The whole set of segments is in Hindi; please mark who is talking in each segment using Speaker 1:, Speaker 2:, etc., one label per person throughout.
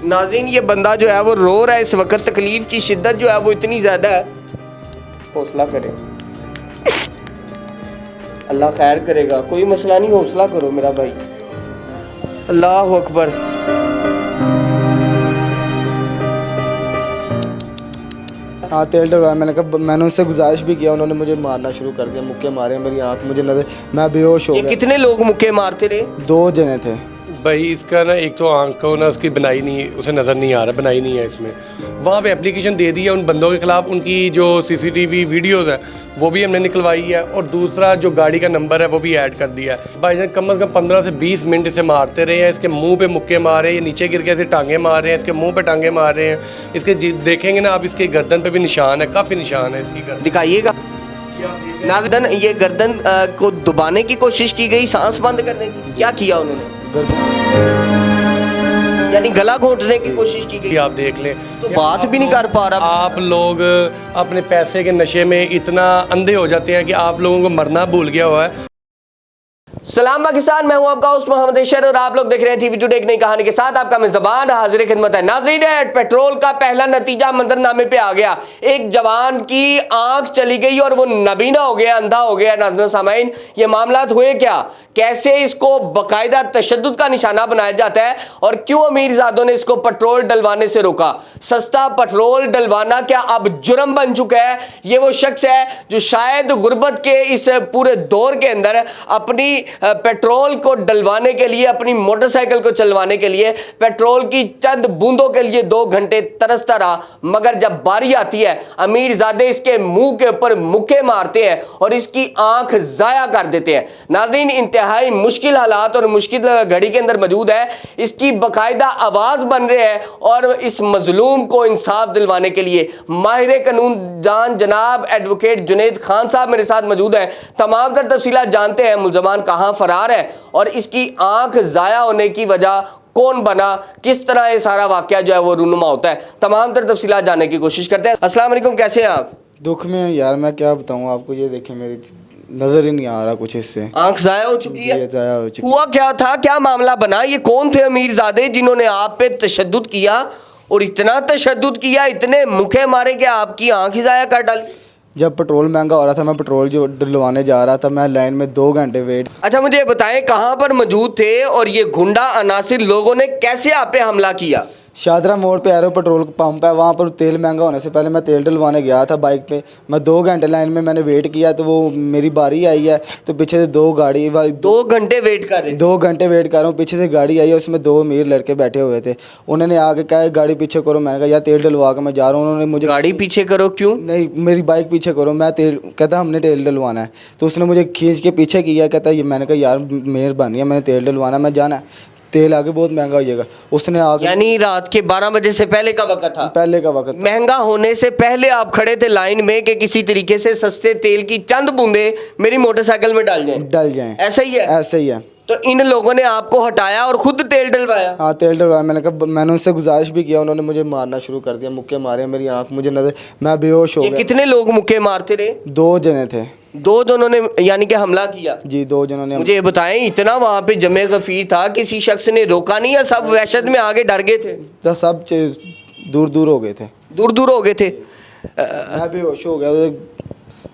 Speaker 1: नाज़रीन ये बंदा जो है वो रो रहा है इस वक्त, तकलीफ की शिद्दत जो है वो इतनी ज़्यादा है। हौसला करें, अल्लाह खैर करेगा, कोई मसला नहीं, हौसला करो मेरा भाई। अल्लाह अकबर।
Speaker 2: हाँ तेल डलवाया। मैंने उनसे गुजारिश भी किया, उन्होंने मुझे मारना शुरू कर दिया, मुक्के मारे मेरी आँख, मुझे नजर, मैं बेहोश हो
Speaker 1: ये
Speaker 2: गया।
Speaker 1: कितने लोग मुक्के मारते रहे?
Speaker 2: 2 जने थे
Speaker 3: भाई। इसका ना एक तो आंख को ना उसकी बनाई नहीं, उसे नज़र नहीं आ रहा, बनाई नहीं है इसमें। वहाँ पे एप्लीकेशन दे दी है उन बंदों के ख़िलाफ़, उनकी जो सीसीटीवी वीडियोज़ है वो भी हमने निकलवाई है, और दूसरा जो गाड़ी का नंबर है वो भी ऐड कर दिया है। भाई जान कम से कम 15 से 20 मिनट इसे मारते रहे हैं। इसके मुंह पे मुक्के मारे, ये नीचे गिर के ऐसे टांगे मार रहे हैं, इसके मुंह पे टांगे मार रहे हैं। इसके देखेंगे ना आप, इसके गर्दन पे भी निशान है, काफ़ी निशान है इसकी गर्दन।
Speaker 1: दिखाइएगा नाज़रीन, ये गर्दन को दबाने की कोशिश की गई, सांस बंद करने की, क्या किया उन्होंने? यानी गला घोंटने की कोशिश की गई।
Speaker 3: आप देख लें
Speaker 1: तो बात भी नहीं कर पा रहा।
Speaker 3: आप लोग अपने पैसे के नशे में इतना अंधे हो जाते हैं कि आप लोगों को मरना भूल गया हुआ है।
Speaker 1: सलाम पाकिस्तान, मैं हूं आपका होस्ट मोहम्मद इशर और आप लोग देख रहे हैं टीवी टुडे एक नई कहानी के साथ। आपका मेज़बान हाजिर खिदमत है। नाज़रीन, पेट्रोल का पहला नतीजा मंजरनामे पे आ गया। एक जवान की आंख चली गई और वो नबीना हो गया, अंधा हो गया। नाज़रीन सामाइन, ये मामलात हुए क्या, कैसे इसको बाकायदा तशद्दुद का निशाना बनाया जाता है और क्यों अमीरजादों ने इसको पेट्रोल डलवाने से रोका? सस्ता पेट्रोल डलवाना क्या अब जुर्म बन चुका है? ये वो शख्स है जो शायद गुर्बत के इस पूरे दौर के अंदर अपनी पेट्रोल को डलवाने के लिए, अपनी मोटरसाइकिल को चलवाने के लिए पेट्रोल की चंद बूंदों के लिए 2 घंटे तरसता रहा, मगर जब बारी आती है अमीरजादे इसके मुंह के ऊपर मुक्के मारते हैं और इसकी आंख जाया कर देते हैं। नाज़रीन, इंतहाई मुश्किल हालात और मुश्किल घड़ी के अंदर मौजूद है। इसकी बाकायदा आवाज बन रहे हैं और इस मजलूम को इंसाफ दिलवाने के लिए माहिर कानून जान जनाब एडवोकेट जुनैद खान साहब मेरे साथ मौजूद हैं। तमाम तर तफसीलात जानते हैं, मुलजमान कहां फरार है और इसकी आंख जाया होने की वजह कौन बना, किस तरह ये सारा वाकया जो है वो रूनुमा होता है। तमाम तर तफसीलात जानने की कोशिश करते हैं। अस्सलाम वालेकुम, कैसे हैं आप?
Speaker 2: दुख में यार, मैं क्या बताऊँ आपको, ये देखें मेरी नजर ही नहीं आ रहा कुछ, इससे
Speaker 1: आंख जाया हो चुकी है।
Speaker 2: जाया हो चुकी।
Speaker 1: हुआ क्या था, क्या मामला बना? ये कौन थे अमीरजादे जिन्होंने आप पे तशद्दुद किया और इतना तशद्दुद किया, इतने मुखे मारे कि आपकी आंख ही जाया कर डाली?
Speaker 2: जब पेट्रोल महंगा हो रहा था, मैं पेट्रोल जो डलवाने जा रहा था, मैं लाइन में 2 घंटे वेट।
Speaker 1: अच्छा, मुझे ये बताएं कहां पर मौजूद थे और ये गुंडा अनासिर लोगों ने कैसे आप पे हमला किया?
Speaker 2: शादरा मोड़ पे एरो पेट्रोल पंप है, वहाँ पर तेल महंगा होने से पहले मैं तेल डलवाने गया था बाइक पे। मैं 2 घंटे लाइन में मैंने वेट किया, तो वो मेरी बारी आई है, तो पीछे से 2
Speaker 1: घंटे वेट कर रहे?
Speaker 2: 2 घंटे वेट कर रहा हूँ। पीछे से गाड़ी आई है, उसमें 2 अमीर लड़के बैठे हुए थे। उन्होंने आके कहा गाड़ी पीछे करो। मैंने कहा यार तेल डलवा के मैं जा रहा हूँ। उन्होंने मुझे
Speaker 1: गाड़ी पीछे करो क्यों?
Speaker 2: नहीं, मेरी बाइक पीछे करो, मैं तेल, कहता हमने तेल डलवाना है। तो उसने मुझे खींच के पीछे किया, कहता ये, मैंने कहा यार मेहरबानी है, मैंने तेल डलवाना, मैं जाना है, तेल आगे बहुत महंगा हो जाएगा। उसने आगे,
Speaker 1: यानी रात के 12 बजे से पहले का वक्त था?
Speaker 2: पहले का वक्त,
Speaker 1: महंगा होने से पहले आप खड़े थे लाइन में कि किसी तरीके से सस्ते तेल की चंद बूंदे मेरी मोटरसाइकिल में डाल जाएं। ऐसा ही है?
Speaker 2: ऐसा ही है।
Speaker 1: तो इन लोगों ने आपको हटाया और खुद तेल डलवाया?
Speaker 2: हाँ तेल डलवाया। मैंने उनसे गुजारिश भी किया, उन्होंने मुझे मारना शुरू कर दिया, मुक्के मारे मेरी आँख, मुझे नजर, मैं बेहोश हो
Speaker 1: ये
Speaker 2: गया।
Speaker 1: कितने लोग मुक्के मारते रहे?
Speaker 2: 2 जने थे।
Speaker 1: 2 जनों ने यानी कि हमला किया?
Speaker 2: जी, 2 जनों ने।
Speaker 1: मुझे ये बताएं, इतना वहां पे जमे गफीर था, किसी शख्स ने रोका नहीं या सब वहशत में आगे डर गए थे?
Speaker 2: तो सब दूर दूर हो गए थे,
Speaker 1: दूर दूर हो गए थे।
Speaker 2: मैं बेहोश हो गया,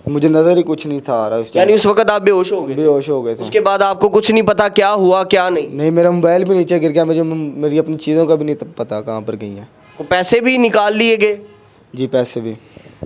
Speaker 2: मुझे नजर ही कुछ नहीं था आ रहा उस टाइम।
Speaker 1: यानी उस वक्त आप बेहोश हो गए?
Speaker 2: बेहोश हो गए थे।
Speaker 1: उसके बाद आपको कुछ नहीं पता क्या हुआ क्या नहीं?
Speaker 2: नहीं, मेरा मोबाइल भी नीचे गिर गया, मुझे मेरी अपनी चीज़ों का भी नहीं पता कहाँ पर गई हैं।
Speaker 1: तो पैसे भी निकाल लिए गए?
Speaker 2: जी, पैसे भी।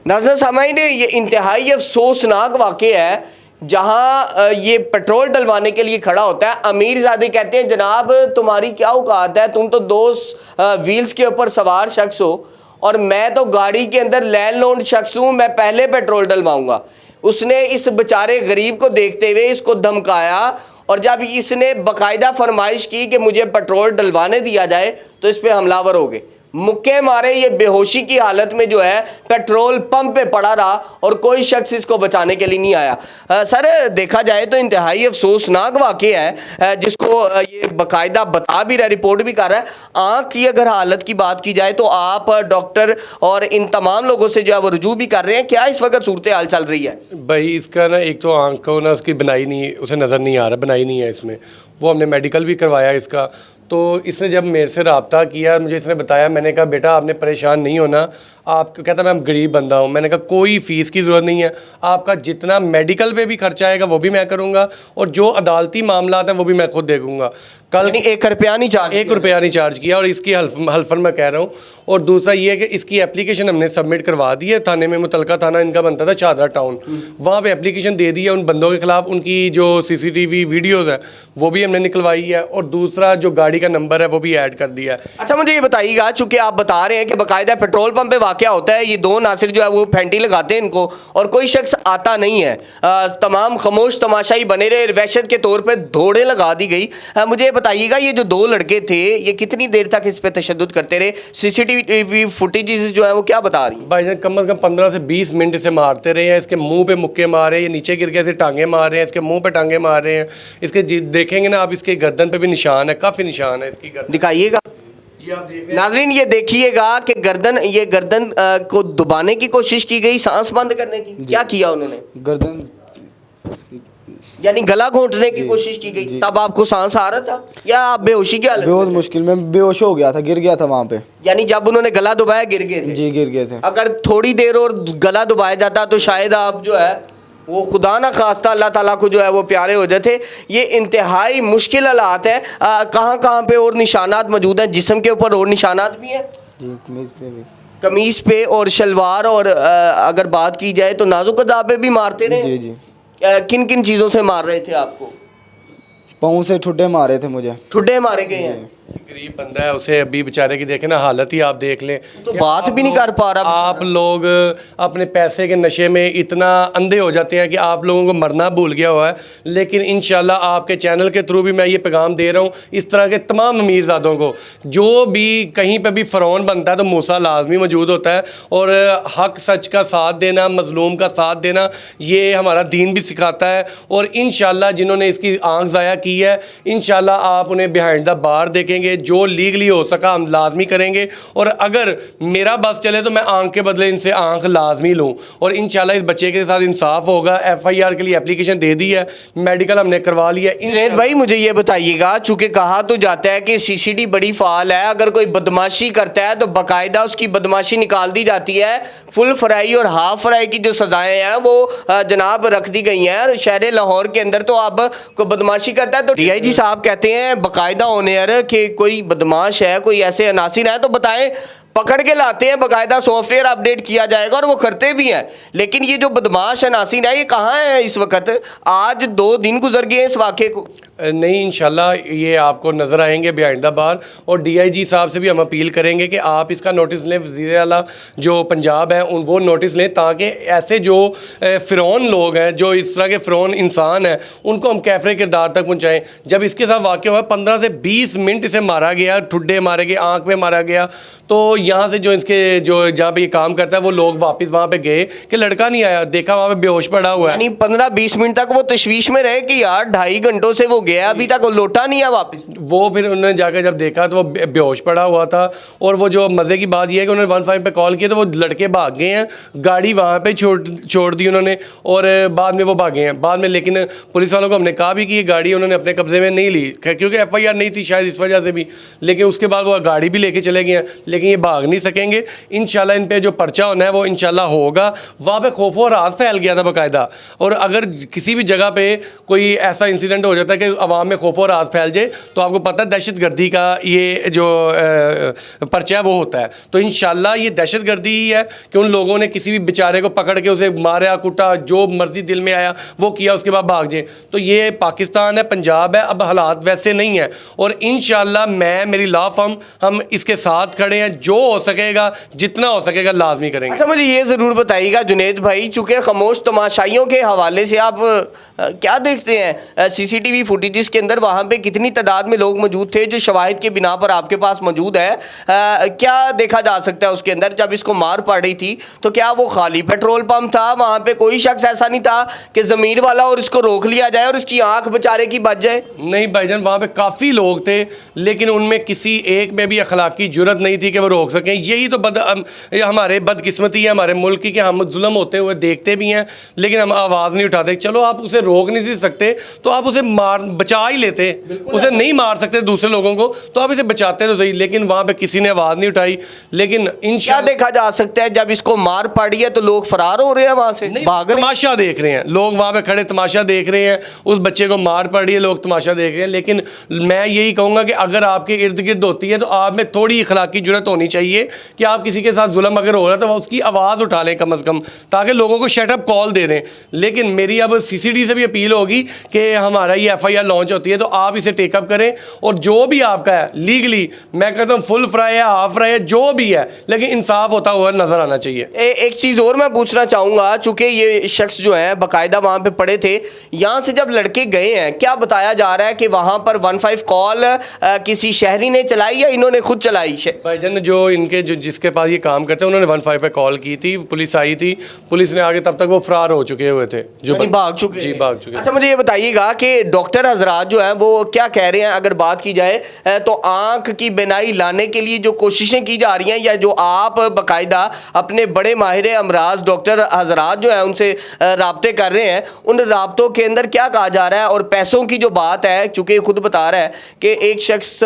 Speaker 1: नाज़रीन सामाईन, ये इंतहाई अफसोसनाक वाक़या है जहाँ ये पेट्रोल डलवाने के लिए खड़ा होता है। अमीरजादे कहते हैं जनाब तुम्हारी क्या औकात है, तुम तो 2 व्हील्स के ऊपर सवार शख्स हो और मैं तो गाड़ी के अंदर लैंडलॉर्ड शख्स हूँ, मैं पहले पेट्रोल डलवाऊंगा। उसने इस बेचारे गरीब को देखते हुए इसको धमकाया और जब इसने बाकायदा फरमाइश की कि मुझे पेट्रोल डलवाने दिया जाए तो इस पर हमलावर हो गए, मुक्के मारे। ये बेहोशी की हालत में जो है पेट्रोल पंप पे पड़ा रहा और कोई शख्स इसको बचाने के लिए नहीं आया। सर, देखा जाए तो इंतहाई अफसोसनाक वाक़या है जिसको ये बाकायदा बता भी रहा, रिपोर्ट भी कर रहा है। आँख की अगर हालत की बात की जाए तो आप डॉक्टर और इन तमाम लोगों से जो है वो रुजू भी कर रहे हैं, क्या इस वक्त सूरत हाल चल रही है?
Speaker 3: भाई इसका ना एक तो आंख को ना उसकी बनाई नहीं, उसे नज़र नहीं आ रहा, बनाई नहीं है इसमें। वो हमने मेडिकल भी करवाया इसका, तो इसने जब मेरे से रब्ता किया, मुझे इसने बताया, मैंने कहा बेटा आपने परेशान नहीं होना, आप कहता मैं गरीब बंदा हूँ। मैंने कहा कोई फ़ीस की ज़रूरत नहीं है, आपका जितना मेडिकल पे भी खर्चा आएगा वो भी मैं करूँगा, और जो अदालती मामला है वो भी मैं खुद देखूँगा। कल
Speaker 1: 1 रुपया नहीं चार्ज
Speaker 3: 1 रुपया नहीं चार्ज किया, और इसकी हल्फन मैं कह रहा हूँ। और दूसरा ये है कि इसकी एप्लीकेशन हमने सबमिट करवा दी है थाने में, मुतलका थाना इनका बनता था शाहदरा टाउन, वहाँ पे एप्लीकेशन दे दी है उन बंदों के खिलाफ। उनकी जो CCTV वीडियोज़ है वो भी हमने निकलवाई है, और दूसरा जो गाड़ी का नंबर है वो भी ऐड कर दिया है।
Speaker 1: अच्छा मुझे ये बताइएगा, चूंकि आप बता रहे हैं कि बाकायदा पेट्रोल पंप पे वाकया होता है, ये 2 नासिर जो है वो फैंटी लगाते हैं इनको, और कोई शख्स आता नहीं है, तमाम खामोश तमाशाई बने रहे, वहशत के तौर पे दौड़े लगा दी गई। मुझे ये बताइएगा, ये जो 2 लड़के थे ये कितनी देर तक इस पे तशद्दुद करते रहे? CCTV फुटेजेस जो है वो क्या बता रही है?
Speaker 3: भाईजान कम से कम 15 से 20 मिनट इसे मारते रहे हैं। इसके मुंह पे मुक्के मारे, ये नीचे गिर के इसे टांगे मार रहे हैं, इसके मुंह पे टांगे मार रहे हैं। इसके देखेंगे ना आप, इसके गर्दन पे भी निशान है, काफ़ी निशान है इसकी गर्दन।
Speaker 1: दिखाइएगा नाज़रीन, ये देखिएगा कि गर्दन को दबाने की कोशिश की गई, सांस बंद करने की, क्या किया उन्होंने?
Speaker 2: गर्दन
Speaker 1: यानी गला घोंटने की कोशिश की गई, तब आपको सांस आ रहा था या आप बेहोशी की हालत
Speaker 2: बहुत
Speaker 1: में थे?
Speaker 2: मुश्किल में बेहोश हो गया था, गिर गया था वहाँ पे।
Speaker 1: यानी जब उन्होंने गला दबाया गिर गए थे?
Speaker 2: जी गिर गए थे।
Speaker 1: अगर थोड़ी देर और गला दबाया जाता तो शायद आप जो है वो खुदा ना खास्ता अल्लाह ताला को जो है वो प्यारे हो जाते। ये इंतहाई मुश्किल हालात है। कहाँ कहाँ पे और निशानात मौजूद हैं? जिस्म के ऊपर और निशानात भी हैं,
Speaker 2: जी कमीज पे भी।
Speaker 1: कमीज पे और शलवार, और अगर बात की जाए तो नाजुक अज़ा पे भी मारते रहे।
Speaker 2: जी जी।
Speaker 1: किन किन चीज़ों से मार रहे थे आपको?
Speaker 2: पाँव से ठुड्डे मारे थे मुझे।
Speaker 1: ठुड्डे मारे गए हैं?
Speaker 3: गरीब बंदा है, उसे अभी बेचारे की देखे ना हालत ही आप देख लें,
Speaker 1: तो बात भी नहीं कर पा रहा।
Speaker 3: आप लोग अपने पैसे के नशे में इतना अंधे हो जाते हैं कि आप लोगों को मरना भूल गया हुआ है। लेकिन इंशाल्लाह आपके चैनल के थ्रू भी मैं ये पैगाम दे रहा हूँ इस तरह के तमाम अमीरजादों को, जो भी कहीं पे भी फ़िरौन बनता है तो मूसा लाजमी मौजूद होता है, और हक सच का साथ देना, मजलूम का साथ देना, ये हमारा दीन भी सिखाता है। और इंशाल्लाह जिन्होंने इसकी आंख ज़ाया की है, इंशाल्लाह आप उन्हें बिहाइंड द बार देखेंगे। जो लीगली हो सका हम लाजमी करेंगे, और अगर मेरा बस चले तो मैं आंख के बदले इनसे आंख लाजमी लूँ, और इंशाल्लाह इस बच्चे के साथ इंसाफ होगा। FIR के लिए एप्लीकेशन दे दी है, मेडिकल हमने करवा लिया।
Speaker 1: जुनैद भाई मुझे ये बताइएगा, चूंकि कहा तो जाता है कि CCTV बड़ी फाल है, अगर कोई बदमाशी करता है तो बाकायदा उसकी बदमाशी निकाल दी जाती है। फुल फ्राई और हाफ फ्राई की जो सजाएं हैं वो जनाब रख दी गई हैं। और शहर लाहौर के अंदर तो अब कोई बदमाशी करता है तो DIG साहब कहते हैं बाकायदा ऑनर कि कोई बदमाश है, कोई ऐसे अनासिर है तो बताएं, पकड़ के लाते हैं, बाकायदा सॉफ्टवेयर अपडेट किया जाएगा, और वो करते भी हैं। लेकिन ये जो बदमाश अनासिर है ये कहाँ है इस वक्त? आज 2 दिन गुजर गए इस वाक़े को।
Speaker 3: नहीं, इंशाल्लाह ये आपको नज़र आएंगे बिहाइंड द बार, और DIG साहब से भी हम अपील करेंगे कि आप इसका नोटिस लें। वज़ीर आला जो पंजाब है वो नोटिस लें, ताकि ऐसे जो फ़िरौन लोग हैं, जो इस तरह के फ़िरौन इंसान हैं, उनको हम कैफरे किरदार तक पहुँचाएँ। जब इसके साथ वाक़या हुआ 15 से 20 मिनट इसे मारा गया, ठुड्डे मारे गए, आँख में मारा गया, तो यहाँ से जो इसके जो जहाँ पे ये काम करता है वो लोग वापस वहाँ पे गए कि लड़का नहीं आया, देखा वहाँ पे बेहोश पड़ा हुआ है।
Speaker 1: यानी 15-20 मिनट तक वो तशवीश में रहे कि यार 2.5 घंटों से वो गया, अभी तक वो लौटा नहीं है वापस।
Speaker 3: वो फिर उन्होंने जाकर जब देखा तो वो बेहोश पड़ा हुआ था। और वो जो मज़े की बात यह है कि उन्होंने 15 पे कॉल किया तो वो लड़के भाग गए हैं, गाड़ी वहाँ पे छोड़ दी उन्होंने, और बाद में वो भागे हैं बाद में। लेकिन पुलिस वालों को हमने कहा भी कि ये गाड़ी उन्होंने अपने कब्जे में नहीं ली, क्योंकि FIR नहीं थी शायद इस वजह से भी। लेकिन उसके बाद वो गाड़ी भी लेके चले गए हैं, लेकिन ये भाग नहीं सकेंगे। इंशाल्लाह इन पे जो पर्चा होना है वो इंशाल्लाह होगा। वहाँ पे खौफ और राज फैल गया था बाकायदा, और अगर किसी भी जगह पे कोई ऐसा इंसिडेंट हो जाता है कि अवाम में खौफ और राज फैल जाए तो आपको पता है दहशत गर्दी का ये जो पर्चा है वो होता है। तो इंशाल्लाह ये दहशत गर्दी ही है कि उन लोगों ने किसी भी बेचारे को पकड़ के उसे मारा कुटा, जो मर्जी दिल में आया वो किया, उसके बाद भाग जाए। तो ये पाकिस्तान है, पंजाब है, अब हालात वैसे नहीं है। और इंशाल्लाह मैं, मेरी लॉ फर्म, हम इसके साथ खड़े हैं, जो हो सकेगा जितना हो सकेगा लाजमी करेंगे।
Speaker 1: अच्छा मुझे ये ज़रूर बताइएगा जुनैद भाई, चूँकि खामोश तमाशाइयों के हवाले से आप क्या देखते हैं? CCTV फुटेजेस के अंदर वहाँ पे कितनी तादाद में लोग मौजूद थे जो शवाहिद के बिना पर आपके पास मौजूद है? क्या देखा जा सकता है उसके अंदर? जब इसको मार पड़ रही थी तो क्या वो खाली पेट्रोल पंप था? वहाँ पे कोई शख्स ऐसा नहीं था कि ज़मीर वाला और इसको रोक लिया जाए और उसकी आंख बेचारे की बच जाए?
Speaker 3: नहीं भाईजान, वहाँ पे काफ़ी लोग थे, लेकिन उनमें किसी एक में भी अखलाकी जुर्रत नहीं थी कि वो रोक सकें। यही तो हमारे बदकिस्मती है हमारे मुल्क की कि हम जुल्म होते हुए देखते भी हैं लेकिन हम आवाज़ नहीं उठाते। चलो आप उसे रोक नहीं सकते तो आप उसे बचा ही लेते, उसे नहीं मार सकते दूसरे लोगों को तो आप इसे बचाते तो सही, लेकिन वहाँ पे किसी ने आवाज़ नहीं उठाई। लेकिन
Speaker 1: क्या देखा जा सकता है, जब इसको मार पड़ी है तो लोग फरार हो रहे हैं वहाँ से, भाग रहे हैं।
Speaker 3: तमाशा देख रहे हैं लोग, वहाँ पे खड़े तमाशा देख रहे हैं, उस बच्चे को मार पड़ी है लोग तमाशा देख रहे हैं। लेकिन मैं यही कहूँगा कि अगर आपके इर्द गिर्द होती है तो आप में थोड़ी अखलाकी जुर्रत होनी चाहिए कि आप किसी के साथ जुल्म अगर हो रहा है तो उसकी आवाज़ उठा लें कम अज़ कम, ताकि लोगों को शटअप कॉल दे दें। लेकिन मेरी अब CCD से भी अपील होगी कि हमारा ये FIR लॉन्च होती है तो आप इसे टेकअप करें और जो भी आपका है लीगली, मैं कहता हूँ फुल फ्राई है हाफ फ्राई है जो भी है, लेकिन इंसाफ होता हुआ नजर आना चाहिए।
Speaker 1: एक चीज़ और मैं पूछना चाहूँगा, चूँकि ये शख्स जो है बाकायदा वहाँ पे पड़े थे, यहाँ से जब लड़के गए हैं क्या बताया जा रहा है कि वहाँ पर 15 कॉल किसी शहरी ने चलाई या इन्होंने खुद चलाई?
Speaker 3: भाईजान जो इनके जिसके पास ये काम करते हैं उन्होंने 15 पे कॉल की थी, पुलिस आई थी, पुलिस ने आगे तब तक वो फरार हो चुके हुए थे, जो
Speaker 1: भाग चुके।
Speaker 3: जी भाग चुके।
Speaker 1: अच्छा मुझे ये बताइएगा कि डॉक्टर हजरात जो हैं वो क्या कह रहे हैं? अगर बात की जाए तो आंख की बिनाई लाने के लिए जो कोशिशें की जा रही हैं या जो आप बाकायदा अपने बड़े माहिर अमराज डॉक्टर हजरात जो है उनसे राब्ते कर रहे हैं, उन राब्तों के अंदर क्या कहा जा रहा है? और पैसों की जो बात है, चूँकि खुद बता रहा है कि एक शख्स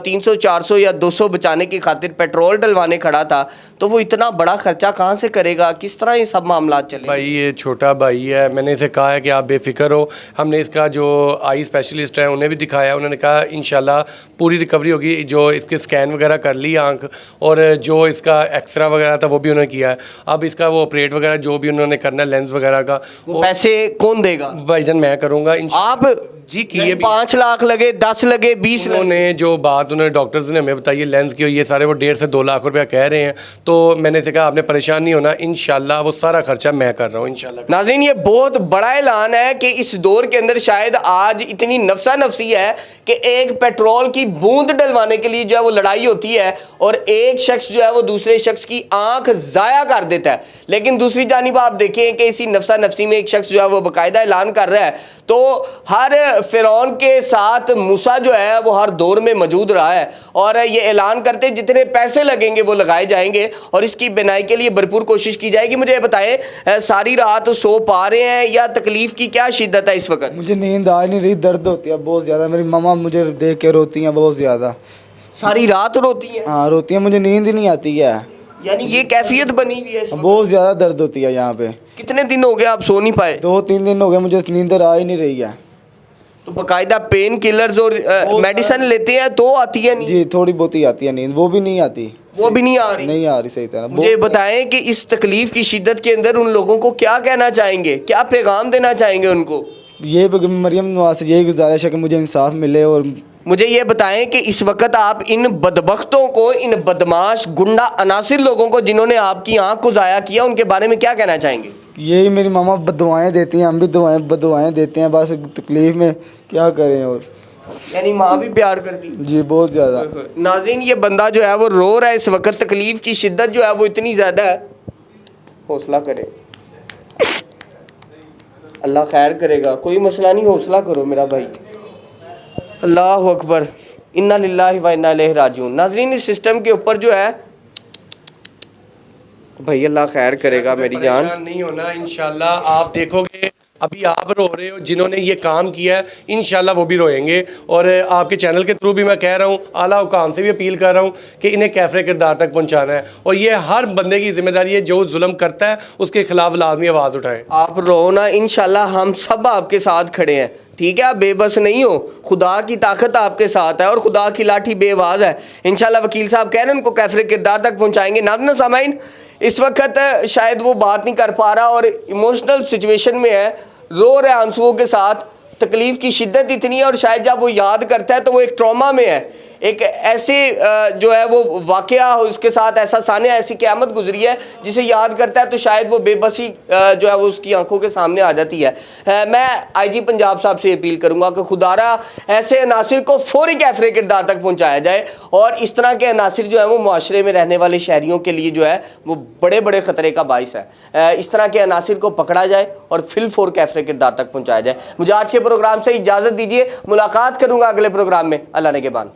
Speaker 1: 300 400 या 200 बचाने की खातिर पेट्रोल डलवाने खड़ा था, तो वो इतना बड़ा खर्चा कहाँ से करेगा? किस तरह ये सब मामला चले?
Speaker 3: भाई ये छोटा भाई है, मैंने इसे कहा है कि आप बेफिक्र हो। हमने इसका जो आई स्पेशलिस्ट है उन्हें भी दिखाया, उन्होंने कहा इंशाल्लाह पूरी रिकवरी होगी। जो इसके स्कैन वगैरह कर ली आंख और जो इसका एक्सरा वगैरह था वो भी उन्होंने किया है। अब इसका वो ऑपरेट वगैरह जो भी उन्होंने करना है लेंस वगैरह का,
Speaker 1: वो पैसे कौन देगा?
Speaker 3: भाईजान मैं करूँगा।
Speaker 1: आप
Speaker 3: जी किए
Speaker 1: 5 लाख लगे, 10 लगे, 20 लगे?
Speaker 3: उन्होंने जो बात उन्होंने डॉक्टर्स ने हमें बताई है लेंस की, ये सारे वो 1.5 से 2 लाख रुपया कह रहे हैं। तो मैंने इसे कहा आपने परेशान नहीं होना, इंशाल्लाह वो सारा खर्चा मैं कर रहा हूँ इंशाल्लाह।
Speaker 1: नाज़रीन ये बहुत बड़ा ऐलान है कि इस दौर के अंदर शायद आज इतनी नफसा नफसी है कि एक पेट्रोल की बूंद डलवाने के लिए जो है वो लड़ाई होती है और एक शख्स जो है वो दूसरे शख्स की आंख ज़ाया कर देता है। लेकिन दूसरी जानिब आप देखें कि इसी नफसा नफसी में एक शख्स जो है वो बाकायदा ऐलान कर रहा है, तो हर फिरौन के साथ मूसा जो है वो हर दौर में मौजूद रहा है और ये ऐलान करते जितने पैसे लगेंगे वो लगाए जाएंगे और इसकी बिनाई के लिए भरपूर कोशिश की जाएगी। मुझे बताएं सारी रात सो पा रहे हैं या तकलीफ की क्या शिद्दत है इस वक्त?
Speaker 2: मुझे नींद आ नहीं रही, दर्द होती है बहुत ज़्यादा। मेरी मम्मा मुझे देख के रोती हैं बहुत ज़्यादा।
Speaker 1: सारी रात रोती है?
Speaker 2: हाँ रोती हैं, मुझे नींद ही नहीं आती है।
Speaker 1: यानी ये कैफियत बनी हुई है?
Speaker 2: बहुत ज़्यादा दर्द होती है यहाँ पे।
Speaker 1: कितने दिन हो गए आप सो नहीं पाए?
Speaker 2: 2-3 दिन हो गए, मुझे नींद आ ही नहीं रही है।
Speaker 1: तो बाकायदा पेन किलर्स और मेडिसिन लेते हैं तो आती है नींद?
Speaker 2: जी थोड़ी बहुत ही आती है नींद, वो भी नहीं आती।
Speaker 1: वो भी नहीं आ रही?
Speaker 2: नहीं आ रही सही तरह।
Speaker 1: मुझे बताएं कि इस तकलीफ की शिद्दत के अंदर उन लोगों को क्या कहना चाहेंगे, क्या पैगाम देना चाहेंगे उनको?
Speaker 2: ये मरियम नवाज से यही गुजारिश है कि मुझे इंसाफ मिले। और
Speaker 1: मुझे ये बताएं कि इस वक्त आप इन बदबख्तों को, इन बदमाश गुंडा अनासिर लोगों को जिन्होंने आपकी आंख को ज़ाया किया, उनके बारे में क्या कहना चाहेंगे?
Speaker 2: यही मेरी मामा बददुआएं देती हैं, हम भी बददुआएं देते हैं, बस तकलीफ़ में क्या करें। और
Speaker 1: यानी माँ भी प्यार करती?
Speaker 2: जी बहुत ज़्यादा।
Speaker 1: नाज़रीन ये बंदा जो है वो रो रहा है इस वक्त, तकलीफ़ की शिद्दत जो है वो इतनी ज़्यादा है। हौसला करे, अल्लाह खैर करेगा, कोई मसला नहीं, हौसला करो मेरा भाई। अल्लाह अकबर, इन्ना लिल्लाहि व इन्ना इलैहि राजिऊन। नाज़रीन इस सिस्टम के ऊपर जो है भाई अल्लाह खैर करेगा मेरी जान।
Speaker 3: परेशान नहीं होना इंशाल्लाह। आप देखोगे अभी आप रो रहे हो, जिन्होंने ये काम किया है इंशाल्लाह वो भी रोएंगे। और आपके चैनल के थ्रू भी मैं कह रहा हूँ, आला हुकाम से भी अपील कर रहा हूँ कि इन्हें कैफरे किरदार तक पहुँचाना है। और ये हर बंदे की जिम्मेदारी है जो जुल्म करता है उसके खिलाफ लाजमी आवाज़ उठाएं।
Speaker 1: आप रो ना, इंशाल्लाह हम सब आपके साथ खड़े हैं, ठीक है? आप बेबस नहीं हो, खुदा की ताकत आपके साथ है और खुदा की लाठी बेआवाज़ है। इंशाल्लाह वकील साहब कह रहे हैं उनको कैफरे किरदार तक पहुँचाएंगे। नाज़रीन सामाइन इस वक्त शायद वो बात नहीं कर पा रहा और इमोशनल सिचुएशन में है, रो रहे आंसुओं के साथ। तकलीफ़ की शिद्दत इतनी है और शायद जब वो याद करता है तो वो एक ट्रॉमा में है। एक ऐसे जो है वो वाक़या उसके साथ, ऐसा सानिया, ऐसी क़यामत गुजरी है जिसे याद करता है तो शायद वो बेबसी जो है वो उसकी आंखों के सामने आ जाती है। मैं IG पंजाब साहब से अपील करूंगा कि खुदारा ऐसे अनासिर को फौरी कैफरे किरदार तक पहुंचाया जाए और इस तरह के अनासिर जो है वो मुआशरे में रहने वाले शहरियों के लिए जो है वो बड़े बड़े ख़तरे का बाइस है। इस तरह के अनासिर को पकड़ा जाए और फिल कैफरे किरदार तक पहुँचाया जाए। मुझे आज के प्रोग्राम से इजाज़त दीजिए, मुलाकात करूँगा अगले प्रोग्राम में। अल्लाह ने के बान।